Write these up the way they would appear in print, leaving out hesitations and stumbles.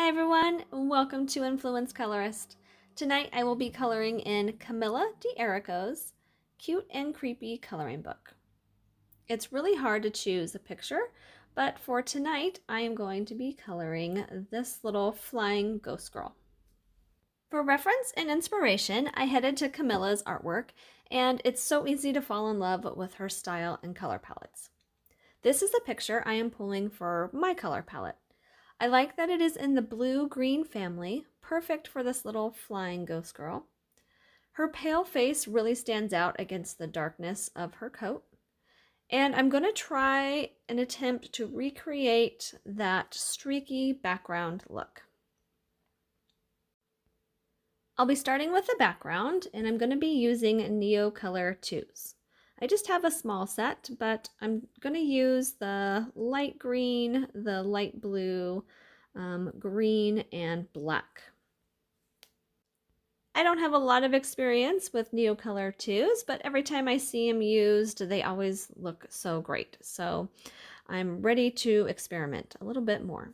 Hi everyone, welcome to Influence Colorist. Tonight I will be coloring in Camilla D'Erico's Cute and Creepy coloring book. It's really hard to choose a picture, but for tonight I am going to be coloring this little flying ghost girl. For reference and inspiration, I headed to Camilla's artwork, and it's so easy to fall in love with her style and color palettes. This is the picture I am pulling for my color palette. I like that it is in the blue-green family, perfect for this little flying ghost girl. Her pale face really stands out against the darkness of her coat. And I'm going to try an attempt to recreate that streaky background look. I'll be starting with the background, and I'm going to be using Neocolor 2s. I just have a small set, but I'm going to use the light green, the light blue, green, and black. I don't have a lot of experience with Neocolor 2s, but every time I see them used, they always look so great. So I'm ready to experiment a little bit more.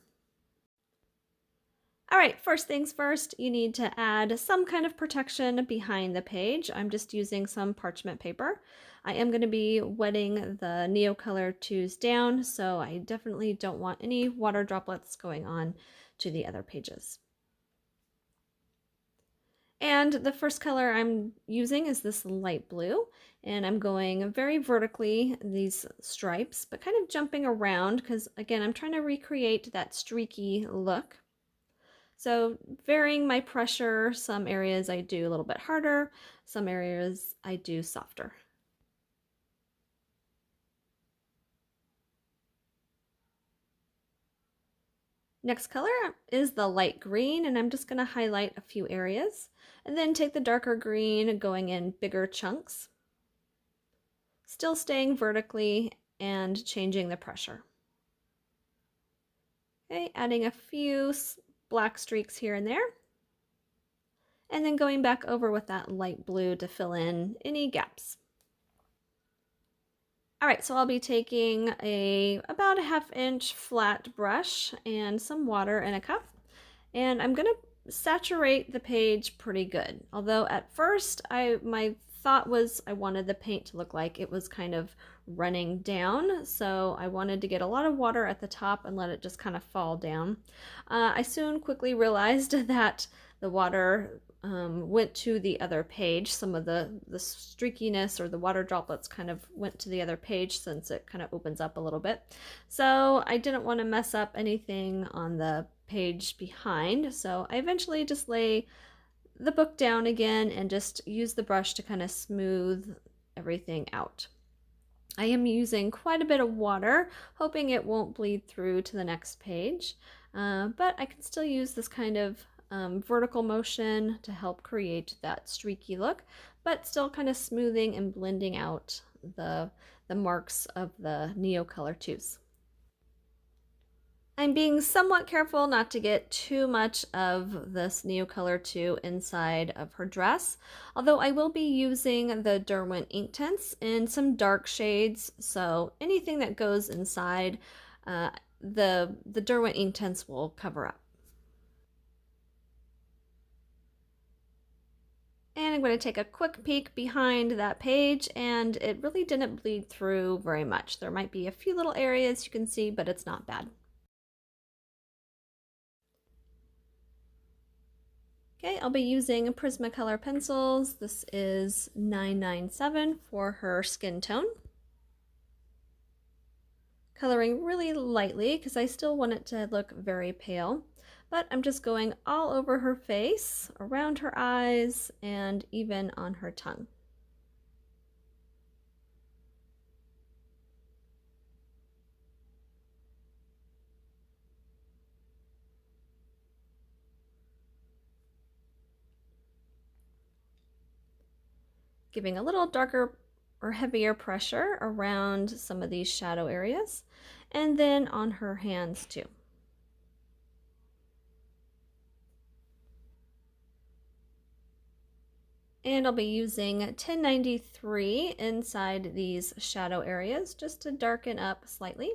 All right, first things first, you need to add some kind of protection behind the page. I'm just using some parchment paper. I am going to be wetting the Neocolor 2s down, so I definitely don't want any water droplets going on to the other pages. And the first color I'm using is this light blue, and I'm going very vertically these stripes, but kind of jumping around because, again, I'm trying to recreate that streaky look. So varying my pressure, some areas I do a little bit harder, some areas I do softer. Next color is the light green, and I'm just going to highlight a few areas, and then take the darker green, going in bigger chunks, still staying vertically and changing the pressure. Okay, adding a few black streaks here and there, and then going back over with that light blue to fill in any gaps. All right, so I'll be taking about a 1/2 inch flat brush and some water in a cup, and I'm gonna saturate the page pretty good. Although at first my thought was I wanted the paint to look like it was kind of running down, so I wanted to get a lot of water at the top and let it just kind of fall down. I soon quickly realized that the water went to the other page. Some of the streakiness or the water droplets kind of went to the other page since it kind of opens up a little bit. So I didn't want to mess up anything on the page behind, so I eventually just lay the book down again and just use the brush to kind of smooth everything out. I am using quite a bit of water, hoping it won't bleed through to the next page, but I can still use this kind of vertical motion to help create that streaky look, but still kind of smoothing and blending out the marks of the Neocolor 2s. I'm being somewhat careful not to get too much of this Neocolor 2 inside of her dress, although I will be using the Derwent Inktense in some dark shades, so anything that goes inside the Derwent Inktense will cover up. And I'm going to take a quick peek behind that page, and it really didn't bleed through very much. There might be a few little areas you can see, but it's not bad. Okay, I'll be using Prisma color pencils. This is 997 for her skin tone. Coloring really lightly because I still want it to look very pale, but I'm just going all over her face, around her eyes, and even on her tongue. Giving a little darker or heavier pressure around some of these shadow areas, and then on her hands too. And I'll be using 1093 inside these shadow areas just to darken up slightly.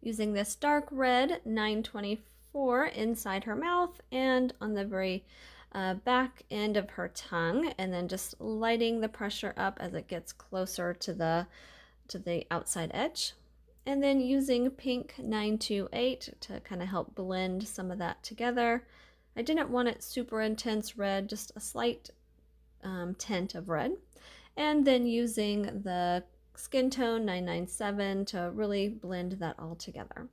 using this dark red 924 inside her mouth and on the very back end of her tongue, and then just lighting the pressure up as it gets closer to the outside edge. And then using pink 928 to kind of help blend some of that together. I didn't want it super intense red, just a slight tint of red. And then using the skin tone 997 to really blend that all together.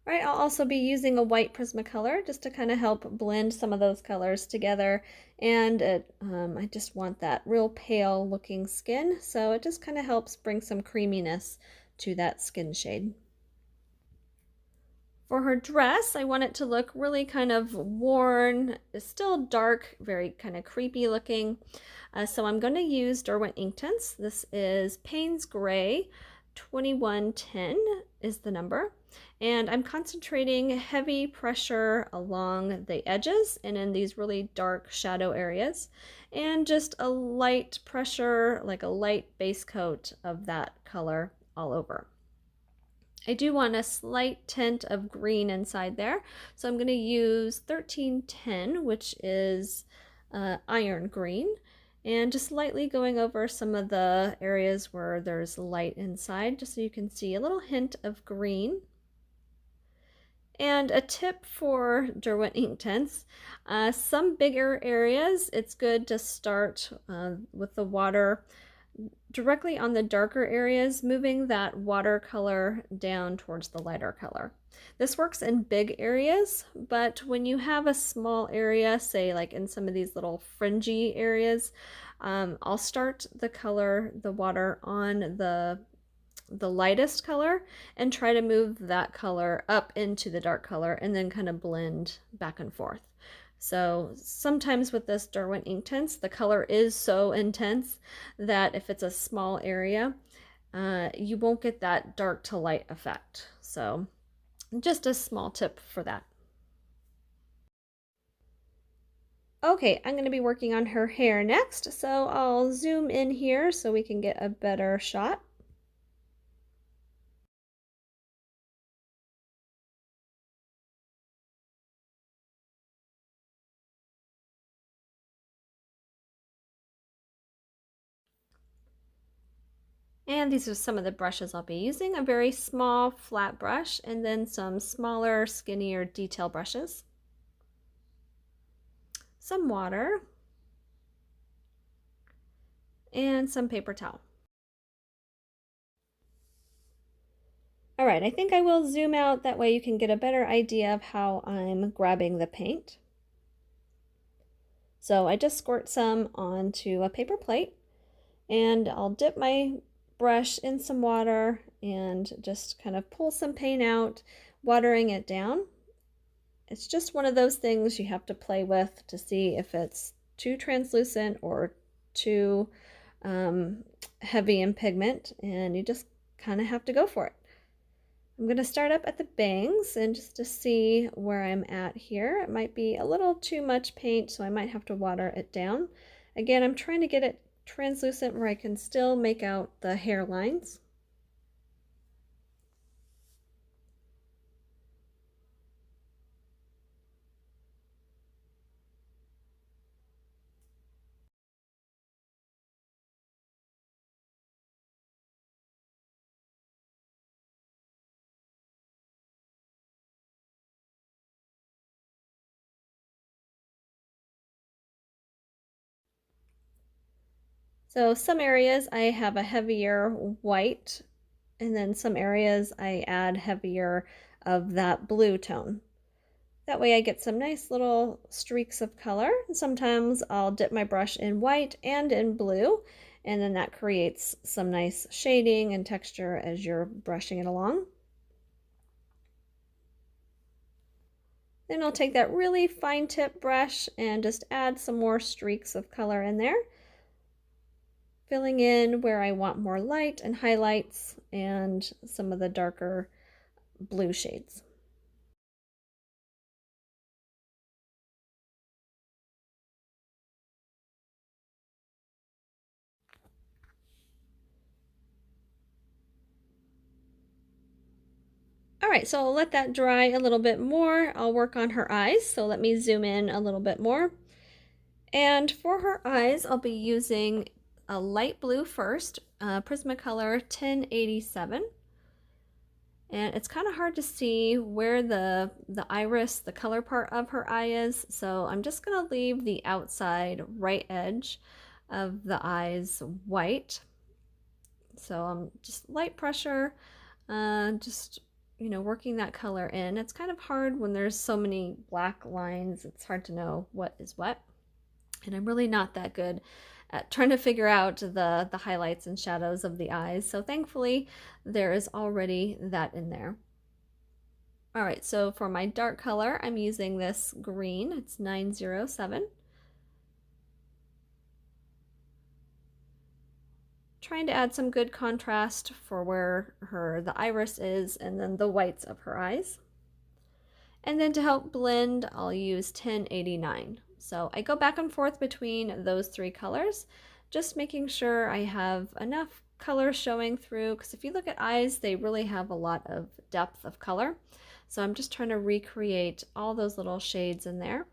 All right, I'll also be using a white Prismacolor just to kind of help blend some of those colors together. And I just want that real pale looking skin, so it just kind of helps bring some creaminess to that skin shade. For her dress, I want it to look really kind of worn, still dark, very kind of creepy looking. So I'm going to use Derwent Inktense. This is Payne's Gray 2110 is the number. And I'm concentrating heavy pressure along the edges and in these really dark shadow areas. And just a light pressure, like a light base coat of that color all over. I do want a slight tint of green inside there, so I'm going to use 1310, which is iron green, and just lightly going over some of the areas where there's light inside, just so you can see a little hint of green. And a tip for Derwent Inktense, some bigger areas, it's good to start with the water directly on the darker areas, moving that watercolor down towards the lighter color. This works in big areas, but when you have a small area, say like in some of these little fringy areas, I'll start the water on the lightest color and try to move that color up into the dark color and then kind of blend back and forth. So sometimes with this Derwent Inktense, the color is so intense that if it's a small area, you won't get that dark to light effect. So just a small tip for that. Okay, I'm going to be working on her hair next, so I'll zoom in here so we can get a better shot. And these are some of the brushes I'll be using. A very small flat brush and then some smaller, skinnier detail brushes. Some water. And some paper towel. All right, I think I will zoom out, that way you can get a better idea of how I'm grabbing the paint. So I just squirt some onto a paper plate, and I'll dip my brush in some water and just kind of pull some paint out, watering it down. It's just one of those things you have to play with to see if it's too translucent or too heavy in pigment, and you just kind of have to go for it. I'm going to start up at the bangs and just to see where I'm at here. It might be a little too much paint, so I might have to water it down. Again, I'm trying to get it translucent where I can still make out the hairlines. So some areas I have a heavier white, and then some areas I add heavier of that blue tone. That way I get some nice little streaks of color. Sometimes I'll dip my brush in white and in blue, and then that creates some nice shading and texture as you're brushing it along. Then I'll take that really fine tip brush and just add some more streaks of color in there. filling in where I want more light and highlights and some of the darker blue shades. All right, so I'll let that dry a little bit more. I'll work on her eyes, so let me zoom in a little bit more. And for her eyes, I'll be using a light blue first, Prismacolor 1087. And it's kind of hard to see where the iris, the color part of her eye is, so I'm just going to leave the outside right edge of the eyes white. So I'm just light pressure, just working that color in. It's kind of hard when there's so many black lines. It's hard to know what is what. And I'm really not that good at trying to figure out the highlights and shadows of the eyes. So thankfully, there is already that in there. All right, so for my dark color, I'm using this green. It's 907. Trying to add some good contrast for where the iris is and then the whites of her eyes. And then to help blend, I'll use 1089. So I go back and forth between those three colors, just making sure I have enough color showing through, because if you look at eyes, they really have a lot of depth of color. So I'm just trying to recreate all those little shades in there.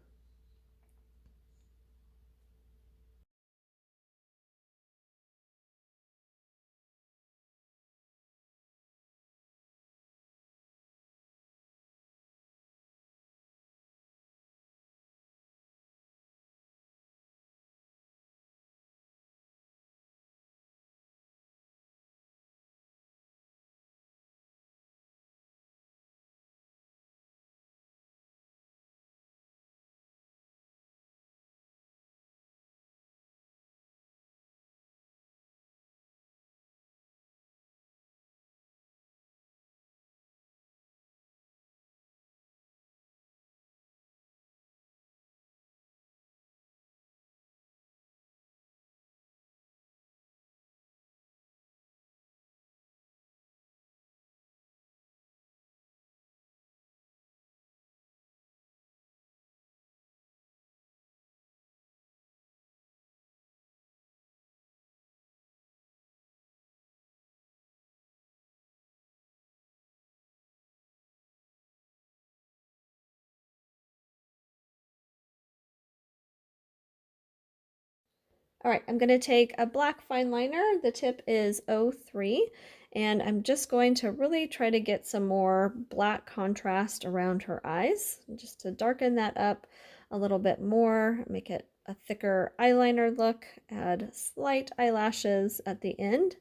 All right, I'm going to take a black fine liner. The tip is 03, and I'm just going to really try to get some more black contrast around her eyes, just to darken that up a little bit more, make it a thicker eyeliner look, add slight eyelashes at the end.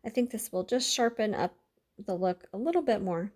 I think this will just sharpen up the look a little bit more.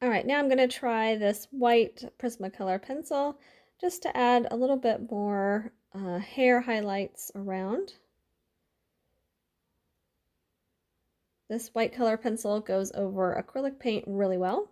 All right, now I'm going to try this white Prismacolor pencil just to add a little bit more hair highlights around. This white color pencil goes over acrylic paint really well.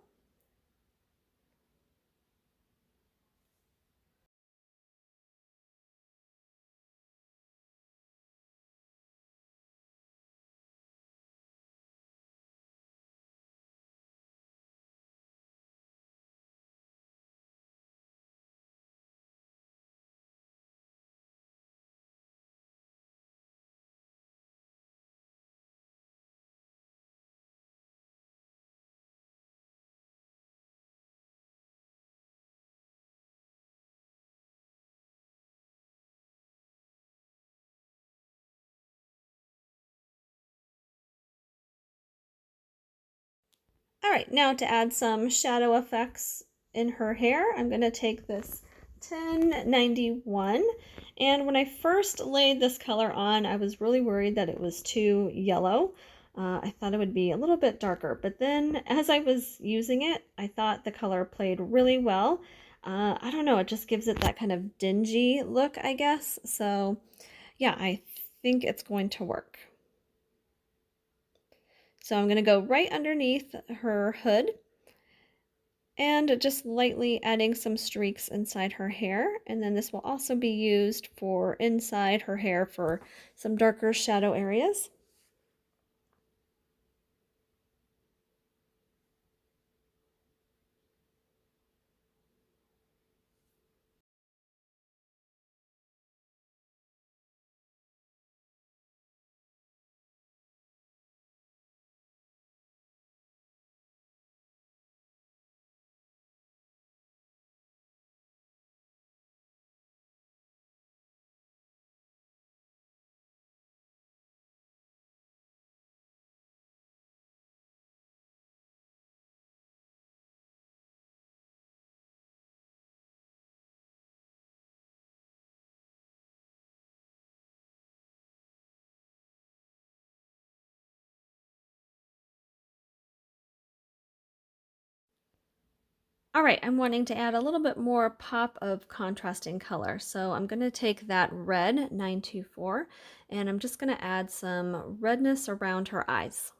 All right, now to add some shadow effects in her hair, I'm going to take this 1091, and when I first laid this color on, I was really worried that it was too yellow. I thought it would be a little bit darker, but then as I was using it, I thought the color played really well. I don't know, it just gives it that kind of dingy look, I guess. So yeah, I think it's going to work. So I'm going to go right underneath her hood and just lightly adding some streaks inside her hair. And then this will also be used for inside her hair for some darker shadow areas. All right, I'm wanting to add a little bit more pop of contrasting color. So I'm going to take that red 924 and I'm just going to add some redness around her eyes.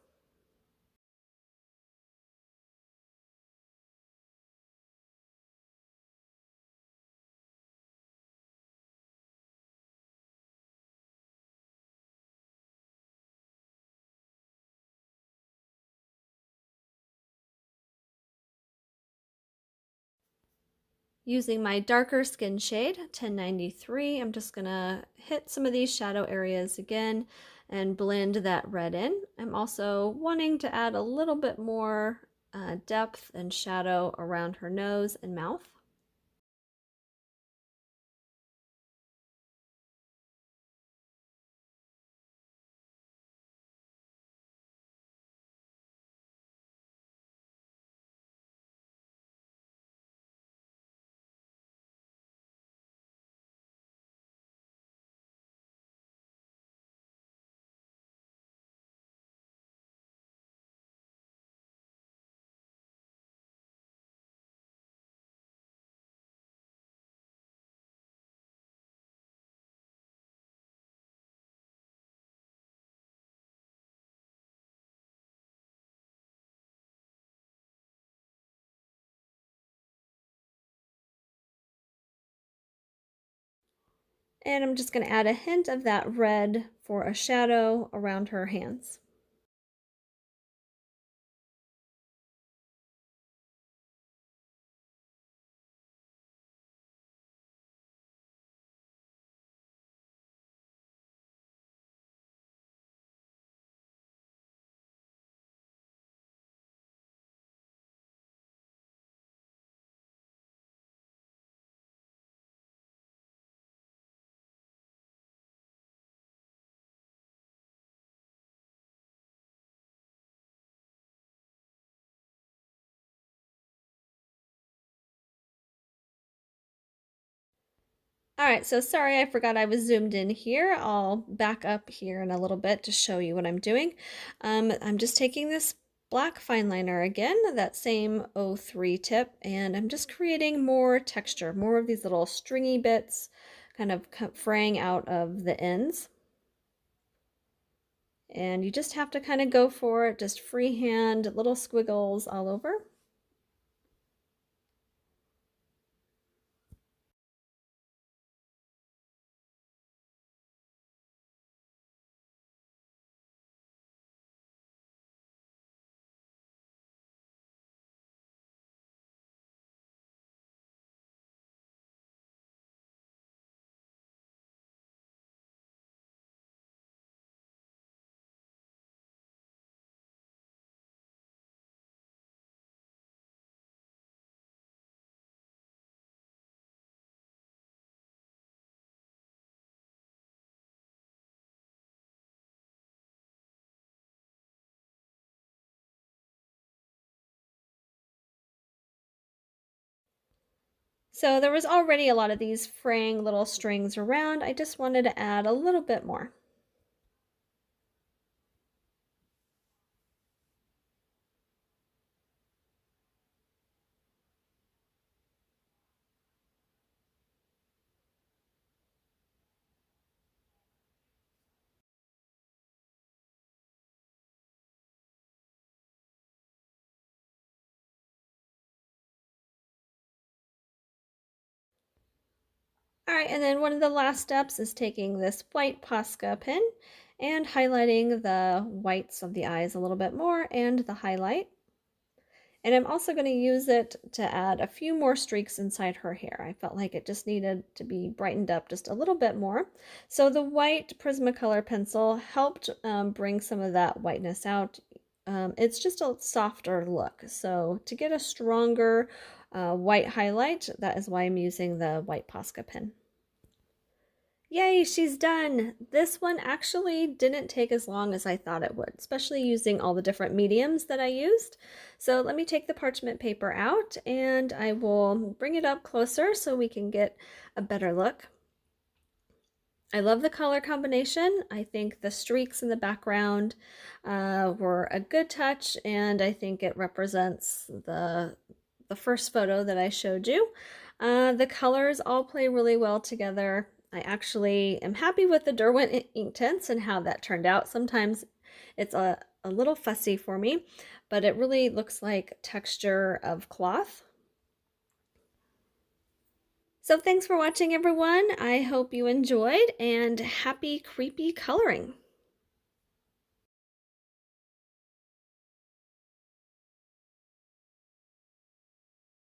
Using my darker skin shade, 1093, I'm just gonna hit some of these shadow areas again and blend that red in. I'm also wanting to add a little bit more depth and shadow around her nose and mouth. And I'm just gonna add a hint of that red for a shadow around her hands. All right, so sorry, I forgot I was zoomed in here. I'll back up here in a little bit to show you what I'm doing. I'm just taking this black fine liner again, that same 03 tip, and I'm just creating more texture, more of these little stringy bits kind of fraying out of the ends. And you just have to kind of go for it, just freehand, little squiggles all over. So there was already a lot of these fraying little strings around. I just wanted to add a little bit more. All right, and then one of the last steps is taking this white Posca pen and highlighting the whites of the eyes a little bit more and the highlight. And I'm also going to use it to add a few more streaks inside her hair. I felt like it just needed to be brightened up just a little bit more. So the white Prismacolor pencil helped bring some of that whiteness out. It's just a softer look. So to get a stronger white highlight, that is why I'm using the white Posca pen. Yay, she's done! This one actually didn't take as long as I thought it would, especially using all the different mediums that I used. So let me take the parchment paper out and I will bring it up closer so we can get a better look. I love the color combination. I think the streaks in the background were a good touch, and I think it represents the first photo that I showed you. The colors all play really well together. I actually am happy with the Derwent Inktense and how that turned out. Sometimes it's a little fussy for me, but it really looks like texture of cloth. So thanks for watching, everyone. I hope you enjoyed, and happy creepy coloring.